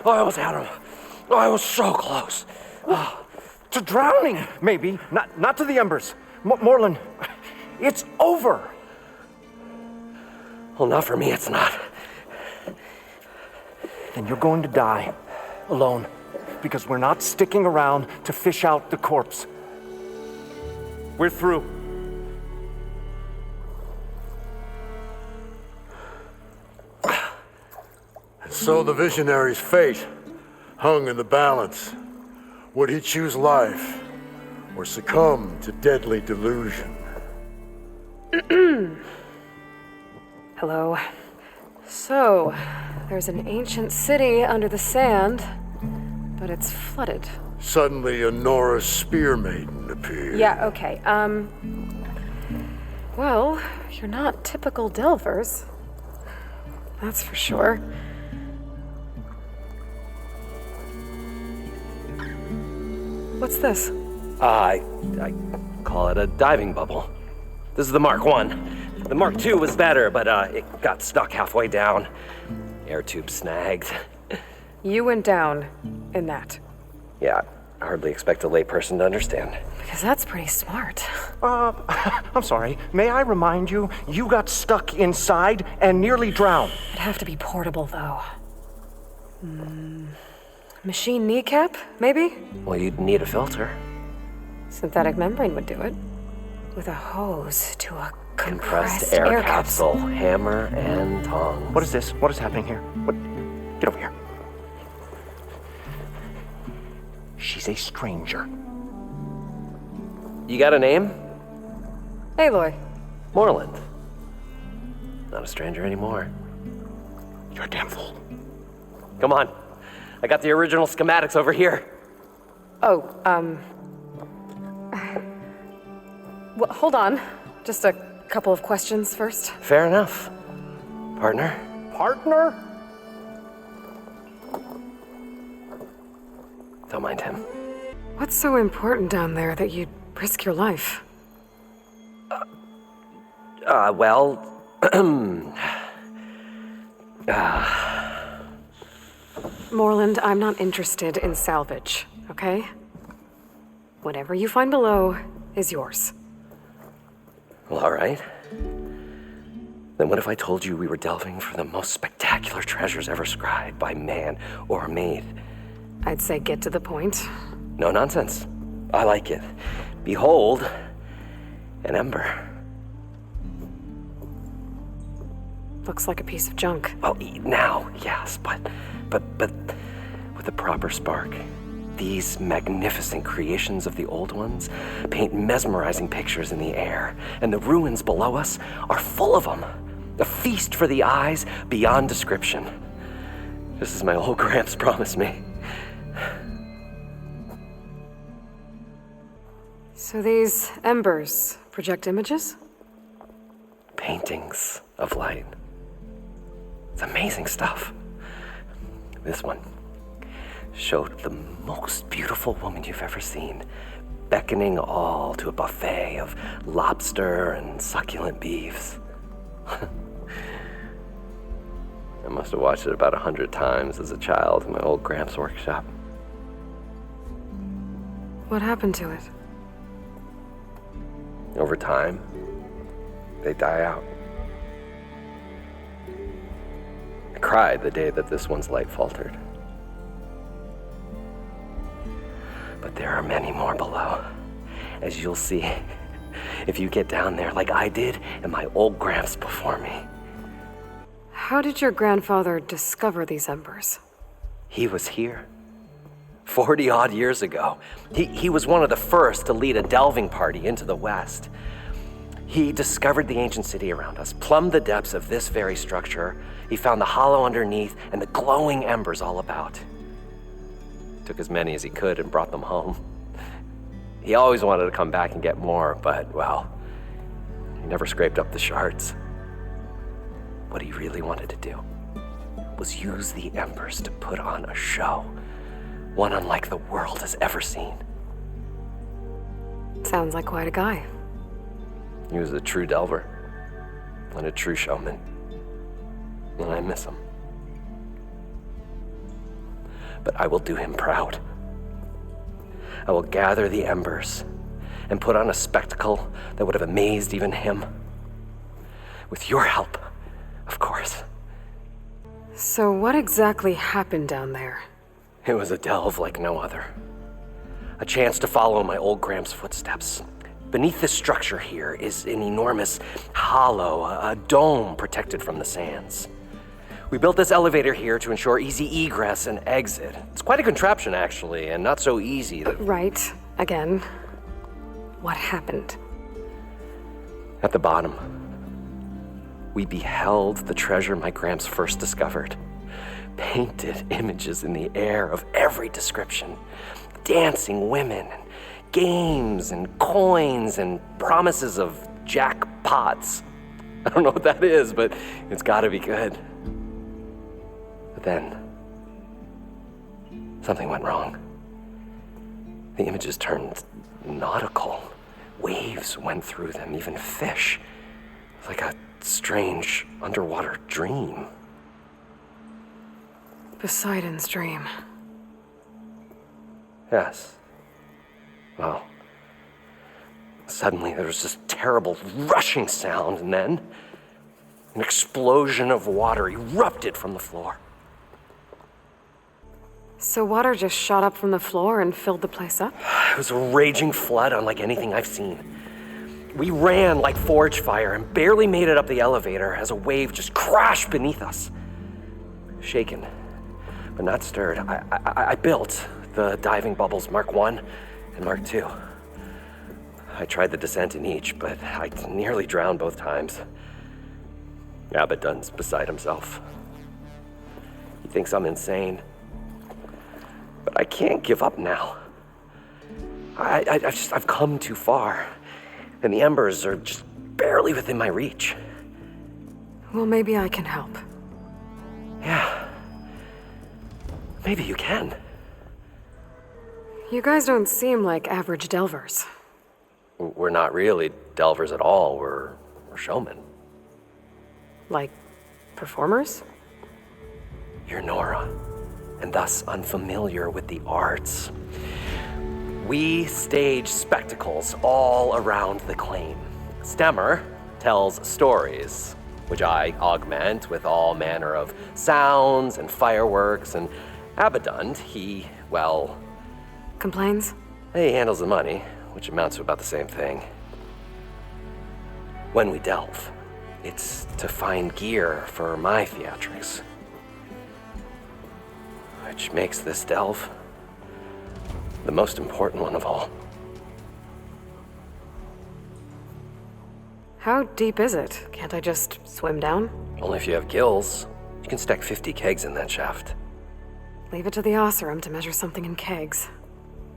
I almost had him. I was so close. To drowning, maybe. Not to the embers. Moreland, it's over. Well, not for me, it's not. Then you're going to die. Alone. Because we're not sticking around to fish out the corpse. We're through. So the visionary's fate hung in the balance. Would he choose life or succumb to deadly delusion? Hello. So, there's an ancient city under the sand, but it's flooded. Suddenly a Norse spear maiden appeared. Yeah, okay. Well, you're not typical Delvers. That's for sure. What's this? I call it a diving bubble. This is the Mark I. The Mark II was better, but it got stuck halfway down. Air tube snagged. You went down in that. Yeah, I hardly expect a layperson to understand. Because that's pretty smart. I'm sorry. May I remind you, you got stuck inside and nearly drowned. It'd have to be portable, though. Machine kneecap, maybe? Well, you'd need a filter. Synthetic membrane would do it. With a hose to a compressed air capsule. Hammer and tongs. What is this? What is happening here? What? Get over here. She's a stranger. You got a name? Aloy. Moreland. Not a stranger anymore. You're a damn fool. Come on. I got the original schematics over here. Oh, well, hold on. Just a couple of questions first. Fair enough. Partner? Partner? Don't mind him. What's so important down there that you'd risk your life? Well... Moreland, I'm not interested in salvage, okay? Whatever you find below is yours. Well, all right. Then what if I told you we were delving for the most spectacular treasures ever scribed by man or maid? I'd say get to the point. No nonsense. I like it. Behold, an ember. Looks like a piece of junk. Well, now, yes, but with a proper spark. These magnificent creations of the old ones paint mesmerizing pictures in the air, and the ruins below us are full of them. A feast for the eyes beyond description. Just as my old Gramps promised me. So these embers project images? Paintings of light. It's amazing stuff. This one showed the most beautiful woman you've ever seen, beckoning all to a buffet of lobster and succulent beefs. I must have watched it about 100 times as a child in my old Gramps workshop. What happened to it? Over time, they die out. I cried the day that this one's light faltered. But there are many more below, as you'll see if you get down there like I did and my old Gramps before me. How did your grandfather discover these embers? He was here 40-odd years ago. He was one of the first to lead a delving party into the West. He discovered the ancient city around us, plumbed the depths of this very structure. He found the hollow underneath and the glowing embers all about. Took as many as he could and brought them home. He always wanted to come back and get more, but, well, he never scraped up the shards. What he really wanted to do was use the embers to put on a show. One unlike the world has ever seen. Sounds like quite a guy. He was a true delver and a true showman. And I miss him. But I will do him proud. I will gather the embers and put on a spectacle that would have amazed even him. With your help, of course. So what exactly happened down there? It was a delve like no other. A chance to follow my old Gram's footsteps. Beneath this structure here is an enormous hollow, a dome protected from the sands. We built this elevator here to ensure easy egress and exit. It's quite a contraption, actually, and not so easy that... Right. Again. What happened? At the bottom, we beheld the treasure my Gramps first discovered. Painted images in the air of every description. Dancing women, and games, and coins, and promises of jackpots. I don't know what that is, but it's gotta be good. But then, something went wrong. The images turned nautical. Waves went through them, even fish. It was like a strange underwater dream. Poseidon's dream. Yes. Well, suddenly there was this terrible rushing sound, and then an explosion of water erupted from the floor. So water just shot up from the floor and filled the place up? It was a raging flood unlike anything I've seen. We ran like forge fire and barely made it up the elevator as a wave just crashed beneath us. Shaken, but not stirred, I built the diving bubbles Mark 1 and Mark 2. I tried the descent in each, but I nearly drowned both times. Abaddon's beside himself. He thinks I'm insane. But I can't give up now. I've come too far, and the embers are just barely within my reach. Well, maybe I can help. Yeah. Maybe you can. You guys don't seem like average delvers. We're not really delvers at all. We're showmen. Like performers? You're Nora, and thus unfamiliar with the arts. We stage spectacles all around the claim. Stemmer tells stories, which I augment with all manner of sounds and fireworks, and Abaddon, he Complains? he handles the money, which amounts to about the same thing. When we delve, it's to find gear for my theatrics. Which makes this delve the most important one of all. How deep is it? Can't I just swim down? Only if you have gills. You can stack 50 kegs in that shaft. Leave it to the Osseram to measure something in kegs.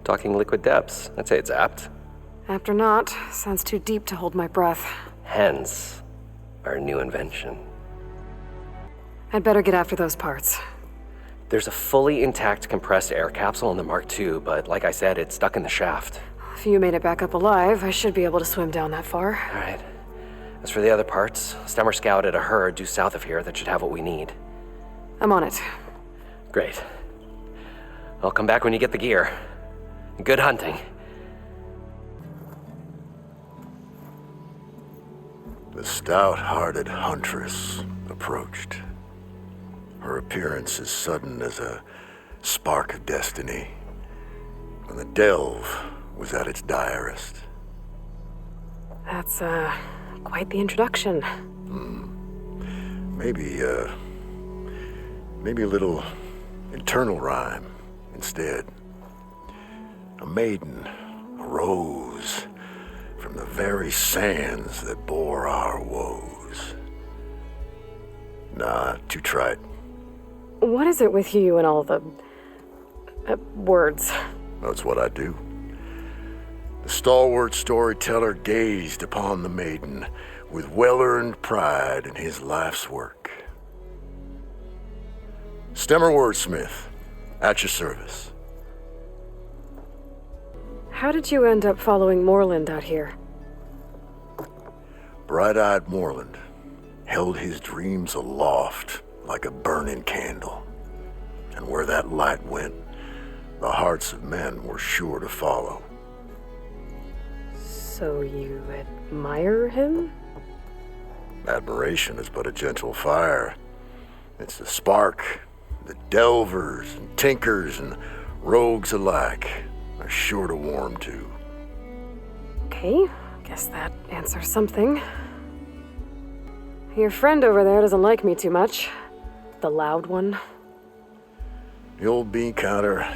Talking liquid depths, I'd say it's apt. Apt or not, sounds too deep to hold my breath. Hence, our new invention. I'd better get after those parts. There's a fully intact compressed air capsule in the Mark II, but like I said, it's stuck in the shaft. If you made it back up alive, I should be able to swim down that far. All right. As for the other parts, Stemmer scouted a herd due south of here that should have what we need. I'm on it. Great. I'll come back when you get the gear. Good hunting. The stout-hearted huntress approached. Her appearance as sudden as a spark of destiny, when the delve was at its direst. That's, quite the introduction. Maybe a little internal rhyme instead. A maiden arose from the very sands that bore our woes. Nah, too trite. What is it with you and all the... words? That's what I do. The stalwart storyteller gazed upon the maiden with well-earned pride in his life's work. Stemmer Wordsmith, at your service. How did you end up following Moreland out here? Bright-eyed Moreland held his dreams aloft like a burning candle. And where that light went, the hearts of men were sure to follow. So you admire him? Admiration is but a gentle fire. It's the spark that delvers and tinkers and rogues alike are sure to warm to. Okay, guess that answers something. Your friend over there doesn't like me too much. The loud one. The old bean counter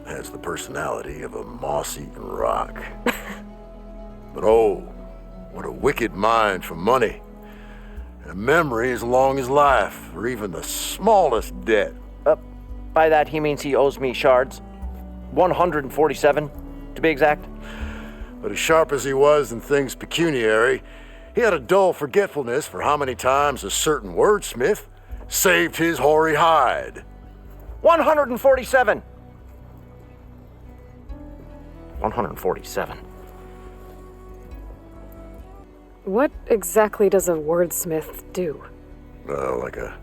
has the personality of a moss-eaten rock. But oh, what a wicked mind for money. And a memory as long as life, or even the smallest debt. By that, he means he owes me shards. 147, to be exact. But as sharp as he was in things pecuniary, he had a dull forgetfulness for how many times a certain wordsmith saved his hoary hide. 147! 147. What exactly does a wordsmith do? Like a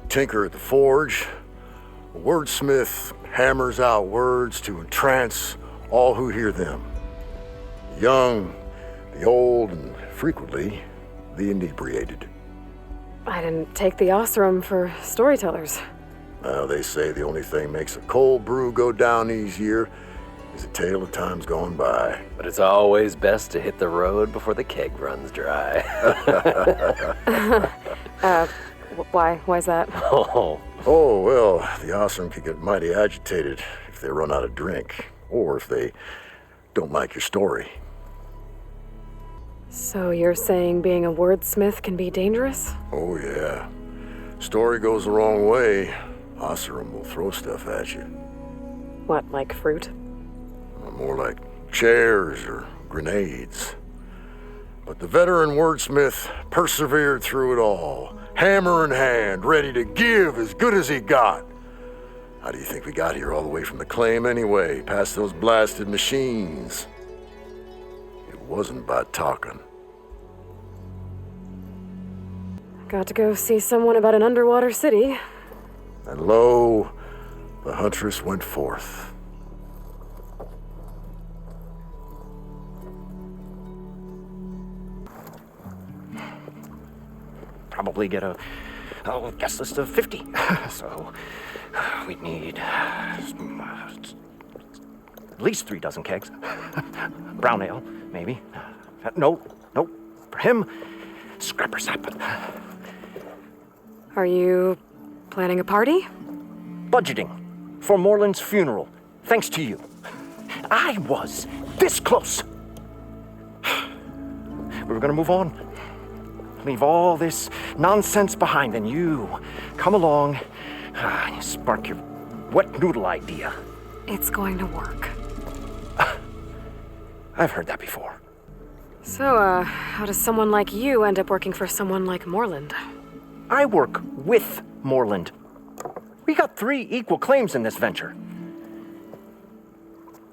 tinker at the forge, a wordsmith hammers out words to entrance all who hear them. The young, the old, and frequently the inebriated. I didn't take the Osram for storytellers. They say the only thing makes a cold brew go down easier is a tale of times gone by. But it's always best to hit the road before the keg runs dry. Why's that? Oh, Oh, well, the Osram could get mighty agitated if they run out of drink, or if they don't like your story. So you're saying being a wordsmith can be dangerous? Oh, yeah. Story goes the wrong way, Osram will throw stuff at you. What, like fruit? More like chairs or grenades. But the veteran wordsmith persevered through it all, hammer in hand, ready to give as good as he got. How do you think we got here all the way from the claim anyway, past those blasted machines? It wasn't by talking. Got to go see someone about an underwater city. And lo, the huntress went forth. Probably get a guest list of 50. So we'd need at least 3 dozen kegs. Brown ale, maybe. No. For him, scrapper sap. Are you planning a party? Budgeting for Moreland's funeral, thanks to you. I was this close. We were gonna move on. Leave all this nonsense behind, and you come along and you spark your wet noodle idea. It's going to work. I've heard that before. So, how does someone like you end up working for someone like Moreland? I work with Moreland. We got 3 equal claims in this venture.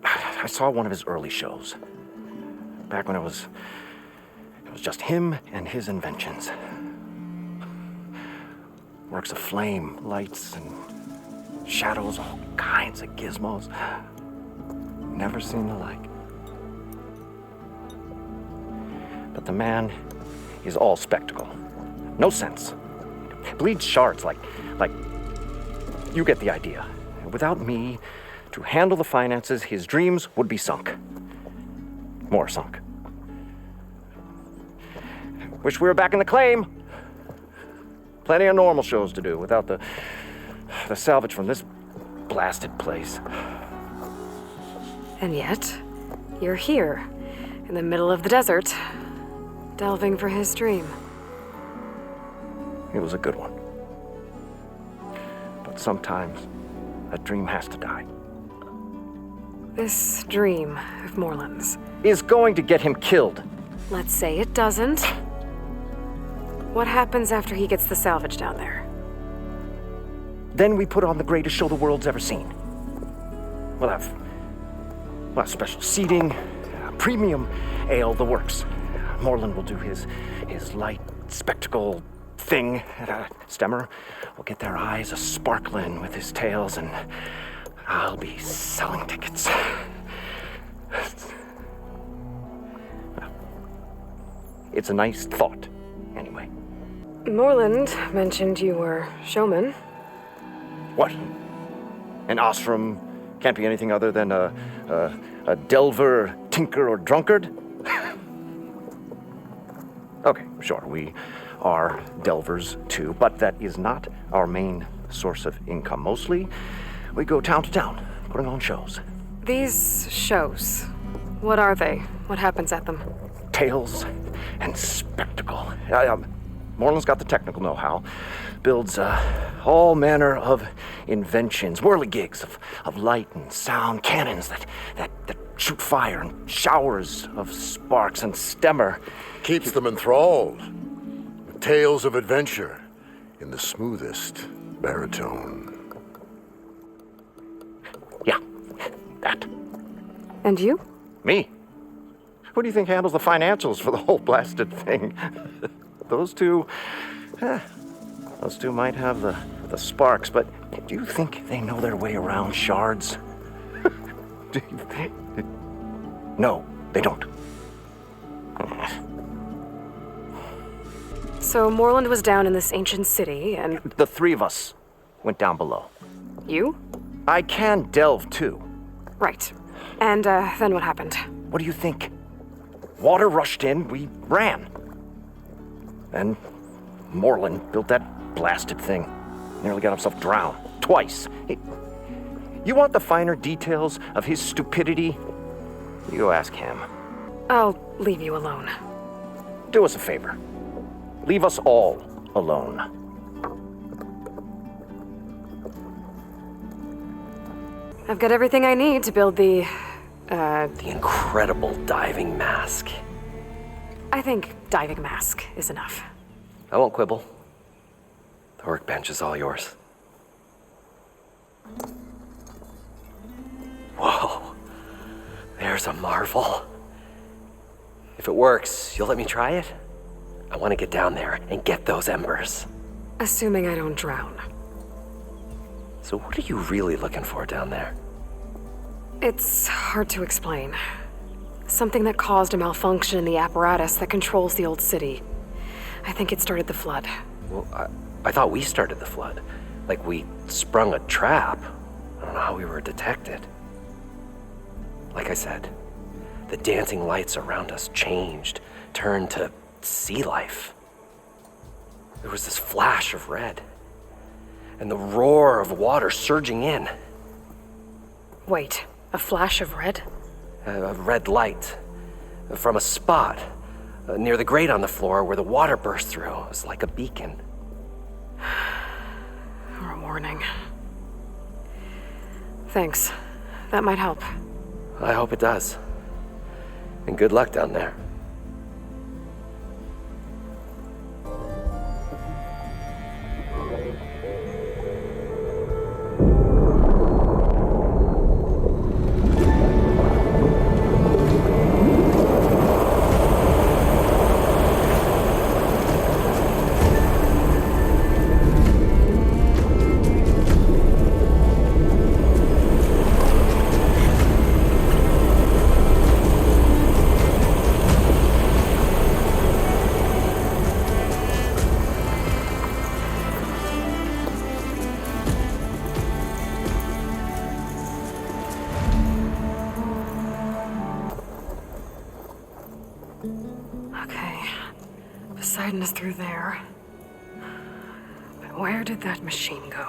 I saw one of his early shows. Back when it was just him and his inventions. Works of flame, lights, and shadows, all kinds of gizmos. Never seen the like. But the man is all spectacle. No sense. Bleeds shards like you get the idea. Without me to handle the finances, his dreams would be sunk. More sunk. Wish we were back in the claim. Plenty of normal shows to do without the salvage from this blasted place. And yet, you're here, in the middle of the desert, delving for his dream. It was a good one. But sometimes, a dream has to die. This dream of Moreland's. Is going to get him killed. Let's say it doesn't. What happens after he gets the salvage down there? Then we put on the greatest show the world's ever seen. We'll have Well, special seating, premium ale, the works. Moreland will do his light spectacle thing. Stemmer will get their eyes a-sparkling with his tales, and I'll be selling tickets. It's a nice thought, anyway. Moreland mentioned you were showman. What? An Ostrom can't be anything other than a delver, tinker, or drunkard? Okay, sure, we are delvers too, but that is not our main source of income. Mostly, we go town to town, putting on shows. These shows, what are they? What happens at them? Tales and spectacle. Moreland's got the technical know-how. Builds all manner of inventions, whirligigs of light and sound, cannons that shoot fire, and showers of sparks, and Stemmer Keeps them enthralled with tales of adventure in the smoothest baritone. Yeah, that. And you? Me? Who do you think handles the financials for the whole blasted thing? Those two might have the sparks, but do you think they know their way around shards? Do you think? No, they don't. So Moreland was down in this ancient city, and The three of us went down below. you? I can delve too. Right. And then what happened? What do you think? Water rushed in, we ran. Then Moreland built that blasted thing. Nearly got himself drowned. Twice. You want the finer details of his stupidity? You go ask him. I'll leave you alone. Do us a favor. Leave us all alone. I've got everything I need to build the incredible diving mask. I think diving mask is enough. I won't quibble. The workbench is all yours. Whoa. There's a marvel. If it works, you'll let me try it? I want to get down there and get those embers. Assuming I don't drown. So what are you really looking for down there? It's hard to explain. Something that caused a malfunction in the apparatus that controls the old city. I think it started the flood. Well, I thought we started the flood. Like we sprung a trap. I don't know how we were detected. Like I said, the dancing lights around us changed, turned to sea life. There was this flash of red, and the roar of water surging in. Wait, a flash of red? A red light from a spot near the grate on the floor where the water burst through. It was like a beacon. Or a warning. Thanks. That might help. I hope it does. And good luck down there. Okay. Poseidon is through there. But where did that machine go?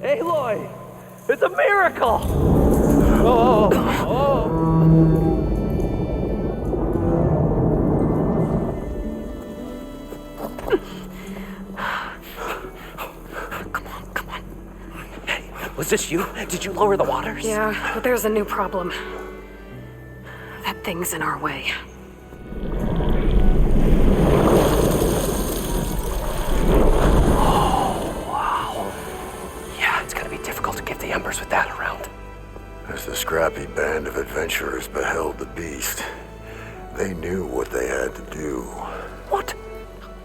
Aloy! It's a miracle! Come on. Hey, was this you? Did you lower the waters? Yeah, but there's a new problem. That thing's in our way. Yeah, it's gonna be difficult to get the embers with that around. As the scrappy band of adventurers beheld the beast, they knew what they had to do. What?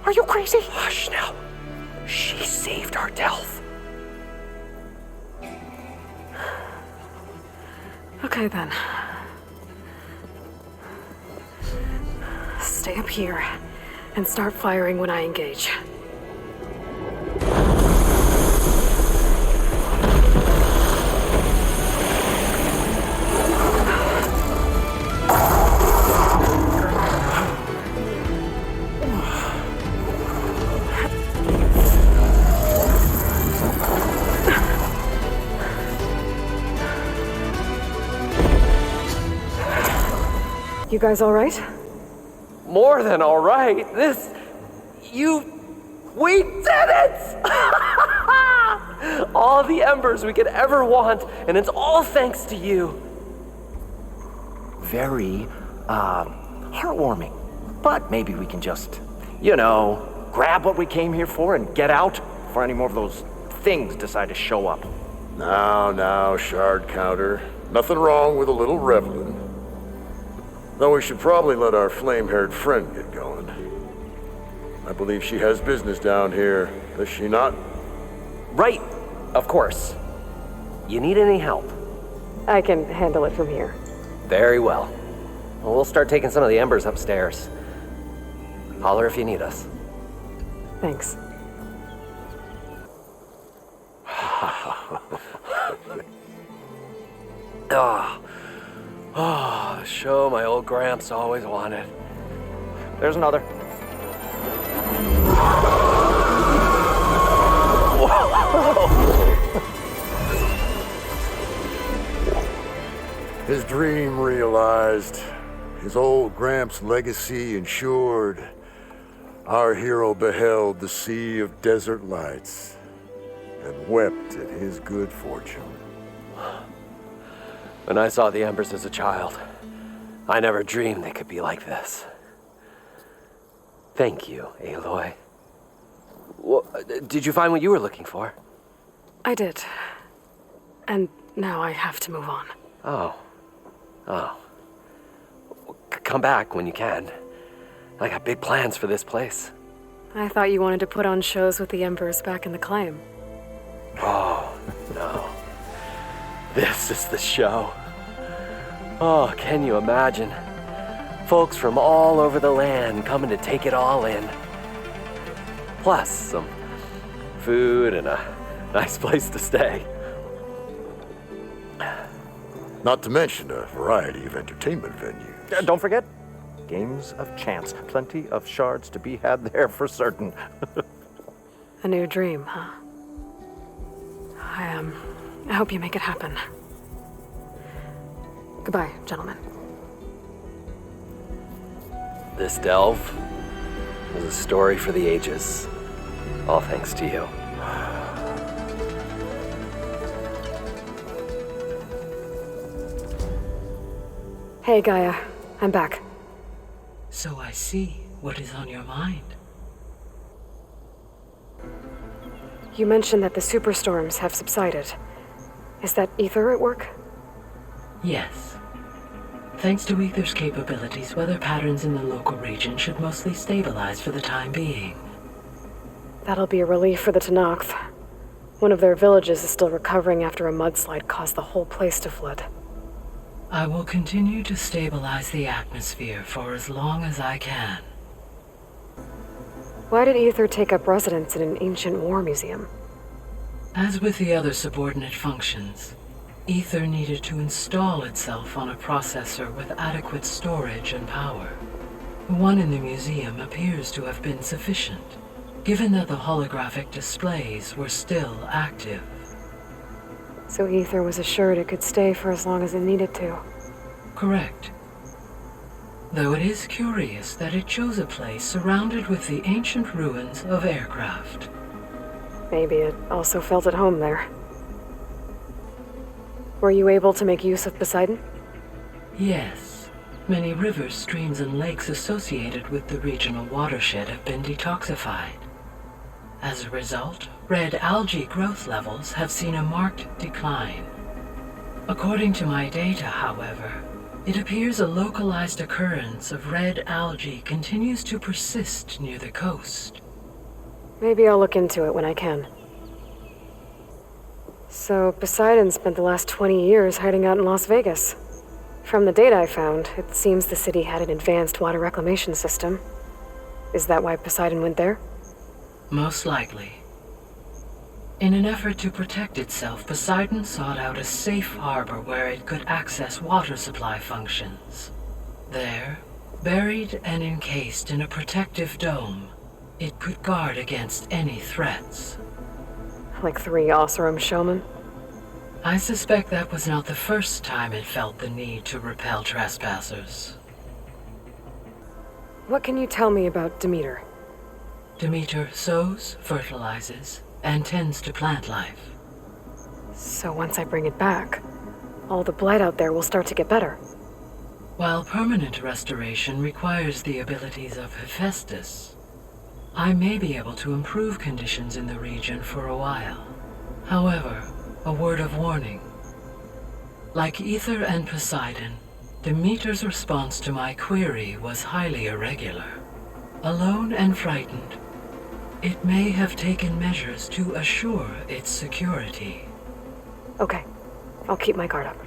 Are you crazy? Hush now. She saved our Delve. Okay then. Stay up here and start firing when I engage. You guys all right? More than all right. We did it! All the embers we could ever want, and it's all thanks to you. Very, heartwarming. But maybe we can just, grab what we came here for and get out before any more of those things decide to show up. Now, Shard Counter. Nothing wrong with a little reveling. Though we should probably let our flame-haired friend get going. I believe she has business down here, does she not? Right, of course. You need any help? I can handle it from here. Very well. We'll start taking some of the embers upstairs. Holler if you need us. Thanks. Show my old Gramps always wanted. There's another. His dream realized, his old Gramps' legacy ensured. Our hero beheld the sea of desert lights and wept at his good fortune. When I saw the embers as a child, I never dreamed they could be like this. Thank you, Aloy. Did you find what you were looking for? I did. And now I have to move on. Oh. Come back when you can. I got big plans for this place. I thought you wanted to put on shows with the Embers back in the Claim. Oh, no. This is the show. Oh, can you imagine? Folks from all over the land coming to take it all in. Plus some food and a nice place to stay. Not to mention a variety of entertainment venues. Don't forget, games of chance. Plenty of shards to be had there for certain. A new dream, huh? I hope you make it happen. Goodbye, gentlemen. This delve was a story for the ages. All thanks to you. Hey, Gaia. I'm back. So I see what is on your mind. You mentioned that the superstorms have subsided. Is that Ether at work? Yes. Thanks to Ether's capabilities, weather patterns in the local region should mostly stabilize for the time being. That'll be a relief for the Tenakth. One of their villages is still recovering after a mudslide caused the whole place to flood. I will continue to stabilize the atmosphere for as long as I can. Why did Ether take up residence in an ancient war museum? As with the other subordinate functions, Ether needed to install itself on a processor with adequate storage and power. The one in the museum appears to have been sufficient, given that the holographic displays were still active. So Ether was assured it could stay for as long as it needed to. Correct. Though it is curious that it chose a place surrounded with the ancient ruins of aircraft. Maybe it also felt at home there. Were you able to make use of Poseidon? Yes. Many rivers, streams, and lakes associated with the regional watershed have been detoxified. As a result, red algae growth levels have seen a marked decline. According to my data, however, it appears a localized occurrence of red algae continues to persist near the coast. Maybe I'll look into it when I can. So, Poseidon spent the last 20 years hiding out in Las Vegas. From the data I found, it seems the city had an advanced water reclamation system. Is that why Poseidon went there? Most likely. In an effort to protect itself, Poseidon sought out a safe harbor where it could access water supply functions. There, buried and encased in a protective dome, it could guard against any threats. Like 3 Oseram showmen? I suspect that was not the first time it felt the need to repel trespassers. What can you tell me about Demeter? Demeter sows, fertilizes, and tends to plant life. So once I bring it back, all the blight out there will start to get better. While permanent restoration requires the abilities of Hephaestus, I may be able to improve conditions in the region for a while. However, a word of warning. Like Ether and Poseidon, Demeter's response to my query was highly irregular. Alone and frightened, it may have taken measures to assure its security. Okay, I'll keep my guard up.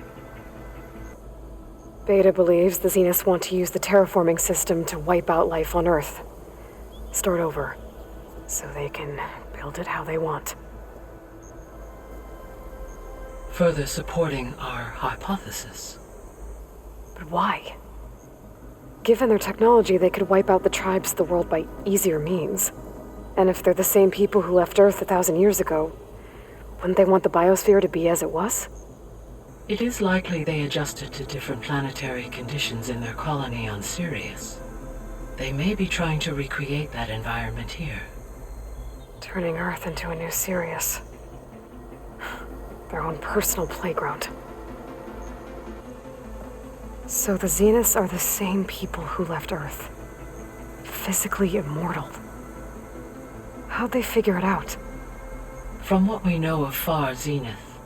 Beta believes the Zeniths want to use the terraforming system to wipe out life on Earth. Start over, so they can build it how they want. Further supporting our hypothesis. But why? Given their technology, they could wipe out the tribes of the world by easier means. And if they're the same people who left Earth 1,000 years ago, wouldn't they want the biosphere to be as it was? It is likely they adjusted to different planetary conditions in their colony on Sirius. They may be trying to recreate that environment here. Turning Earth into a new Sirius. Their own personal playground. So the Zeniths are the same people who left Earth. Physically immortal. How'd they figure it out? From what we know of Far Zenith,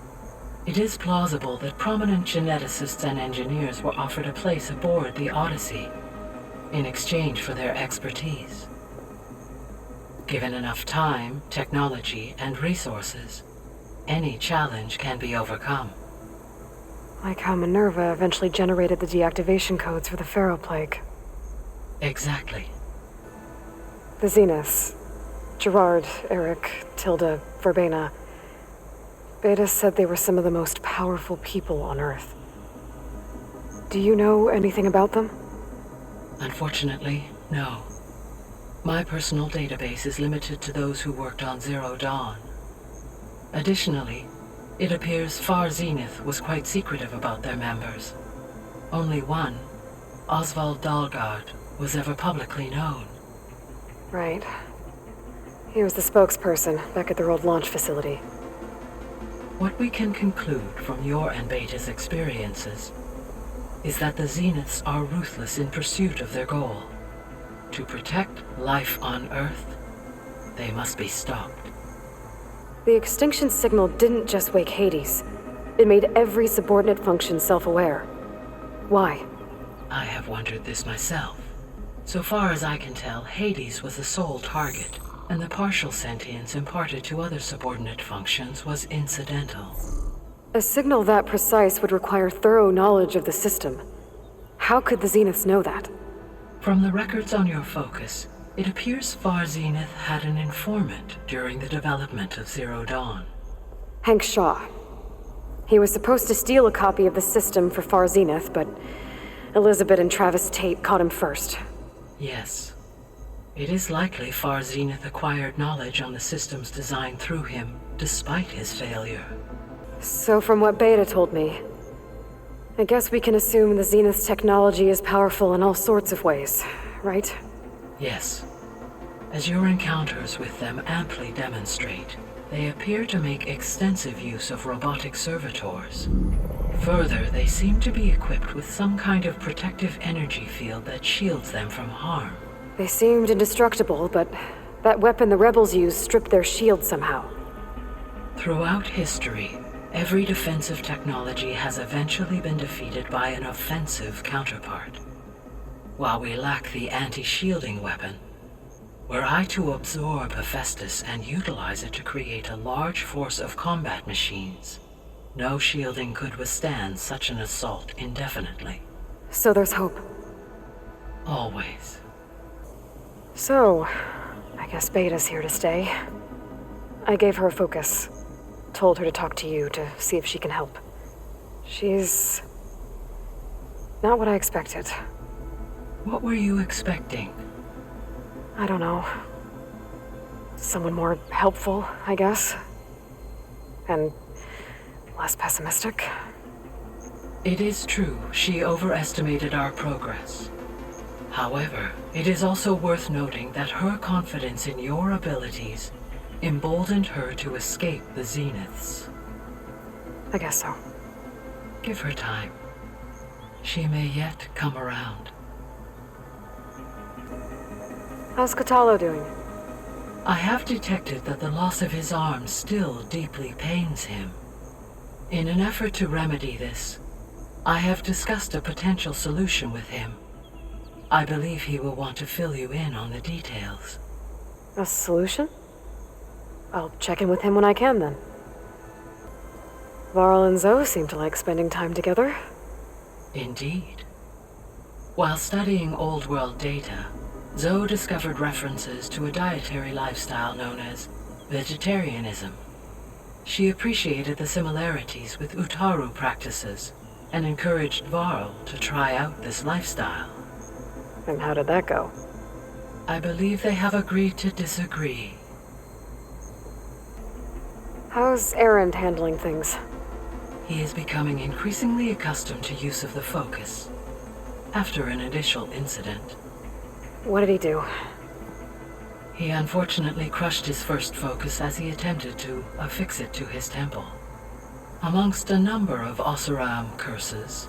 it is plausible that prominent geneticists and engineers were offered a place aboard the Odyssey in exchange for their expertise. Given enough time, technology, and resources, any challenge can be overcome. Like how Minerva eventually generated the deactivation codes for the Pharaoh Plague. Exactly. The Zeniths. Gerard, Eric, Tilda, Verbena. Beta said they were some of the most powerful people on Earth. Do you know anything about them? Unfortunately, no. My personal database is limited to those who worked on Zero Dawn. Additionally, it appears Far Zenith was quite secretive about their members. Only one, Oswald Dahlgard, was ever publicly known. Right. He was the spokesperson back at their old launch facility. What we can conclude from your and Beta's experiences is that the Zeniths are ruthless in pursuit of their goal. To protect life on Earth, they must be stopped. The extinction signal didn't just wake Hades. It made every subordinate function self-aware. Why? I have wondered this myself. So far as I can tell, Hades was the sole target, and the partial sentience imparted to other subordinate functions was incidental. A signal that precise would require thorough knowledge of the system. How could the Zeniths know that? From the records on your focus, it appears Far Zenith had an informant during the development of Zero Dawn. Hank Shaw. He was supposed to steal a copy of the system for Far Zenith, but Elizabeth and Travis Tate caught him first. Yes. It is likely Far Zenith acquired knowledge on the systems designed through him, despite his failure. So from what Beta told me, I guess we can assume the Zenith's technology is powerful in all sorts of ways, right? Yes. As your encounters with them amply demonstrate, they appear to make extensive use of robotic servitors. Further, they seem to be equipped with some kind of protective energy field that shields them from harm. They seemed indestructible, but that weapon the rebels used stripped their shield somehow. Throughout history, Every defensive technology has eventually been defeated by an offensive counterpart. While we lack the anti-shielding weapon, were I to absorb Hephaestus and utilize it to create a large force of combat machines, no shielding could withstand such an assault indefinitely. So there's hope. Always. So, I guess Beta's here to stay. I gave her a focus. Told her to talk to you to see if she can help. She's not what I expected. What were you expecting? I don't know. Someone more helpful, I guess. And less pessimistic. It is true, she overestimated our progress. However, it is also worth noting that her confidence in your abilities emboldened her to escape the Zeniths. I guess so. Give her time. She may yet come around. How's Kotallo doing? I have detected that the loss of his arm still deeply pains him. In an effort to remedy this, I have discussed a potential solution with him. I believe he will want to fill you in on the details. A solution? I'll check in with him when I can, then. Varl and Zoe seem to like spending time together. Indeed. While studying Old World data, Zoe discovered references to a dietary lifestyle known as vegetarianism. She appreciated the similarities with Utaru practices and encouraged Varl to try out this lifestyle. And how did that go? I believe they have agreed to disagree. How's Erend handling things? He is becoming increasingly accustomed to use of the focus, after an initial incident. What did he do? He unfortunately crushed his first focus as he attempted to affix it to his temple. Amongst a number of Oseram curses,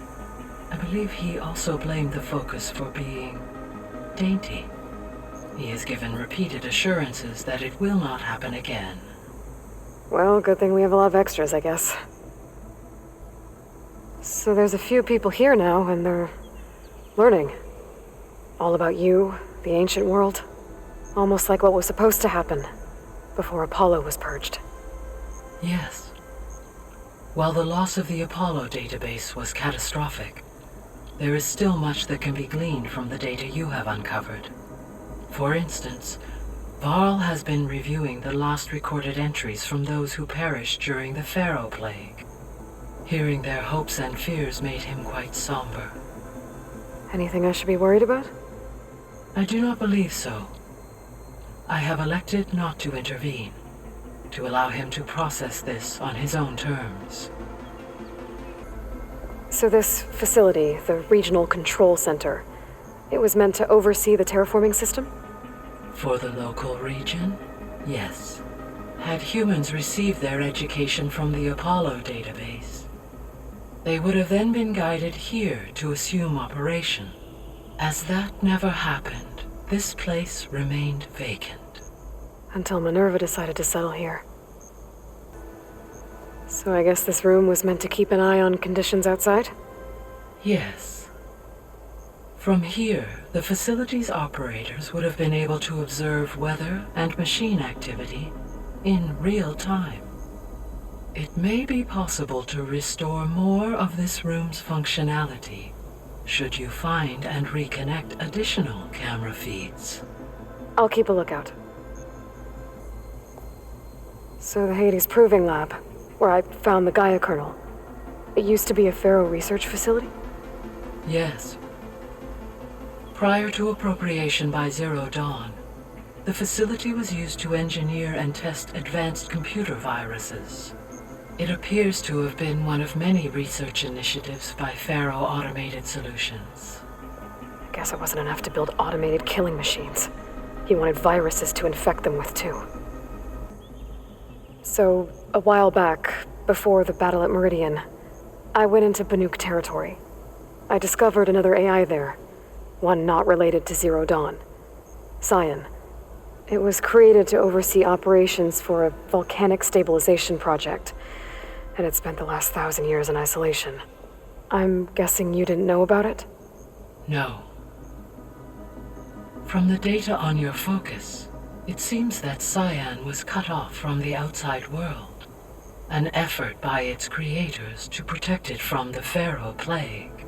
I believe he also blamed the focus for being dainty. He has given repeated assurances that it will not happen again. Well, good thing we have a lot of extras, I guess. So there's a few people here now, and they're learning. All about you, the ancient world. Almost like what was supposed to happen before Apollo was purged. Yes. While the loss of the Apollo database was catastrophic, there is still much that can be gleaned from the data you have uncovered. For instance, Varl has been reviewing the last recorded entries from those who perished during the Pharaoh Plague. Hearing their hopes and fears made him quite somber. Anything I should be worried about? I do not believe so. I have elected not to intervene, to allow him to process this on his own terms. So this facility, the Regional Control Center, it was meant to oversee the terraforming system? For the local region, yes. Had humans received their education from the Apollo database, they would have then been guided here to assume operation. As that never happened, this place remained vacant. Until Minerva decided to settle here. So I guess this room was meant to keep an eye on conditions outside? Yes. From here, the facility's operators would have been able to observe weather and machine activity in real time. It may be possible to restore more of this room's functionality should you find and reconnect additional camera feeds. I'll keep a lookout. So the Hades Proving Lab, where I found the Gaia kernel, it used to be a Pharaoh research facility? Yes. Prior to appropriation by Zero Dawn, the facility was used to engineer and test advanced computer viruses. It appears to have been one of many research initiatives by Pharaoh Automated Solutions. I guess it wasn't enough to build automated killing machines. He wanted viruses to infect them with too. So, a while back, before the battle at Meridian, I went into Banuk territory. I discovered another AI there, one not related to Zero Dawn. Scion. It was created to oversee operations for a volcanic stabilization project. and had spent the last 1,000 years in isolation. I'm guessing you didn't know about it? No. From the data on your focus, it seems that Cyan was cut off from the outside world, an effort by its creators to protect it from the Pharaoh Plague.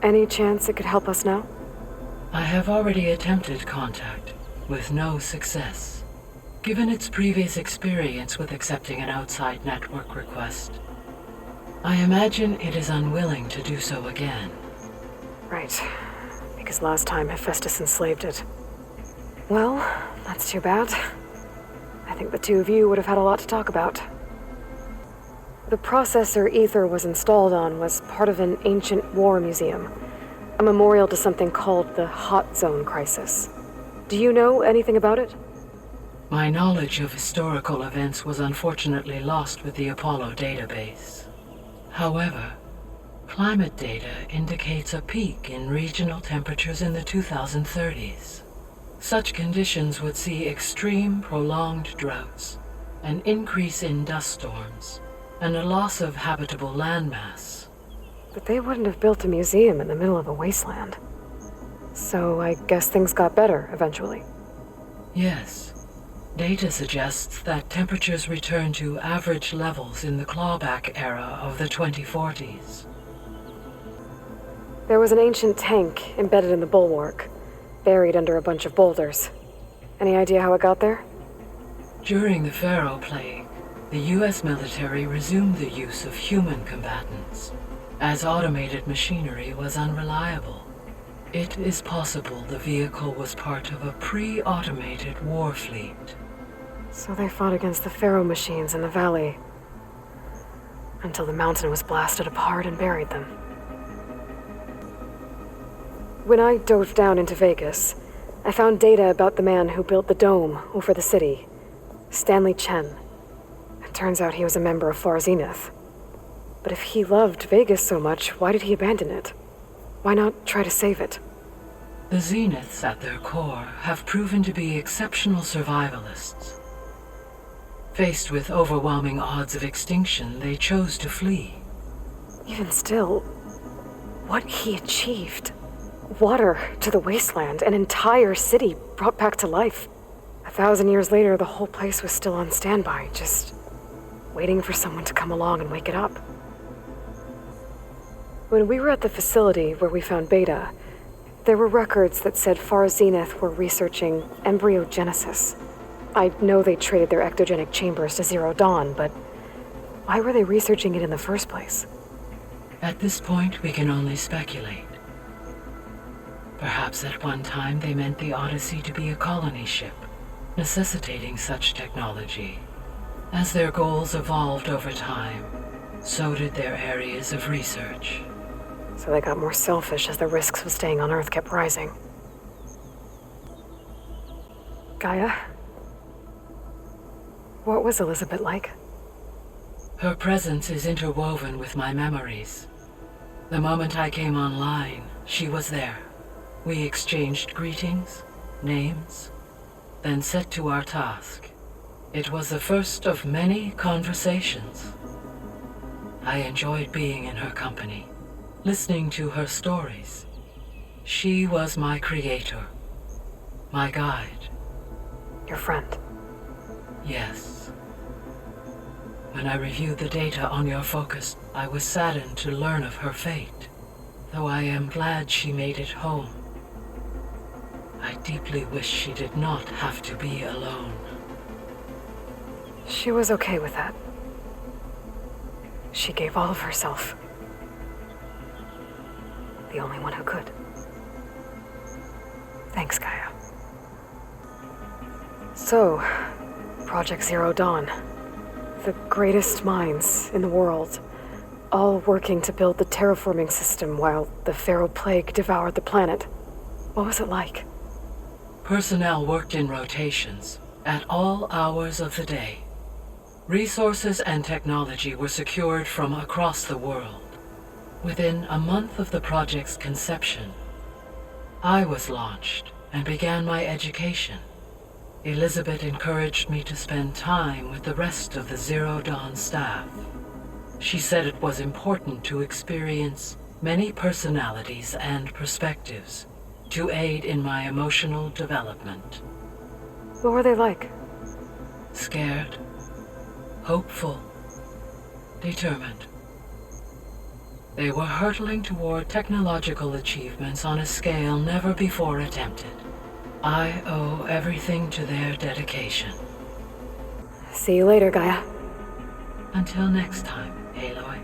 Any chance it could help us now? I have already attempted contact, with no success. Given its previous experience with accepting an outside network request, I imagine it is unwilling to do so again. Right. Because last time Hephaestus enslaved it. Well, that's too bad. I think the two of you would have had a lot to talk about. The processor Ether was installed on was part of an ancient war museum, a memorial to something called the Hot Zone Crisis. Do you know anything about it? My knowledge of historical events was unfortunately lost with the Apollo database. However, climate data indicates a peak in regional temperatures in the 2030s. Such conditions would see extreme, prolonged droughts, an increase in dust storms, and a loss of habitable landmass. But they wouldn't have built a museum in the middle of a wasteland. So I guess things got better eventually. Yes. Data suggests that temperatures return to average levels in the clawback era of the 2040s. There was an ancient tank embedded in the bulwark, buried under a bunch of boulders. Any idea how it got there? During the Pharaoh Plague, the US military resumed the use of human combatants, as automated machinery was unreliable. It is possible the vehicle was part of a pre-automated war fleet. So they fought against the Pharaoh machines in the valley, until the mountain was blasted apart and buried them. When I dove down into Vegas, I found data about the man who built the dome over the city, Stanley Chen. It turns out he was a member of Far Zenith. But if he loved Vegas so much, why did he abandon it? Why not try to save it? The Zeniths, at their core, have proven to be exceptional survivalists. Faced with overwhelming odds of extinction, they chose to flee. Even still, what he achieved. Water to the wasteland, an entire city brought back to life. 1,000 years later, the whole place was still on standby, just waiting for someone to come along and wake it up. When we were at the facility where we found Beta, there were records that said Far Zenith were researching embryogenesis. I know they traded their ectogenic chambers to Zero Dawn, but why were they researching it in the first place? At this point, we can only speculate. Perhaps at one time they meant the Odyssey to be a colony ship, necessitating such technology. As their goals evolved over time, so did their areas of research. So they got more selfish as the risks of staying on Earth kept rising. Gaia? What was Elizabeth like? Her presence is interwoven with my memories. The moment I came online, she was there. We exchanged greetings, names, then set to our task. It was the first of many conversations. I enjoyed being in her company, listening to her stories. She was my creator, my guide. Your friend. Yes. When I reviewed the data on your focus, I was saddened to learn of her fate, though I am glad she made it home. I deeply wish she did not have to be alone. She was okay with that. She gave all of herself. The only one who could. Thanks, Gaia. So, Project Zero Dawn. The greatest minds in the world, all working to build the terraforming system while the Pharaoh Plague devoured the planet. What was it like? Personnel worked in rotations, at all hours of the day. Resources and technology were secured from across the world. Within a month of the project's conception, I was launched and began my education. Elizabeth encouraged me to spend time with the rest of the Zero Dawn staff. She said it was important to experience many personalities and perspectives to aid in my emotional development. What were they like? Scared, hopeful, determined. They were hurtling toward technological achievements on a scale never before attempted. I owe everything to their dedication. See you later, Gaia. Until next time, Aloy.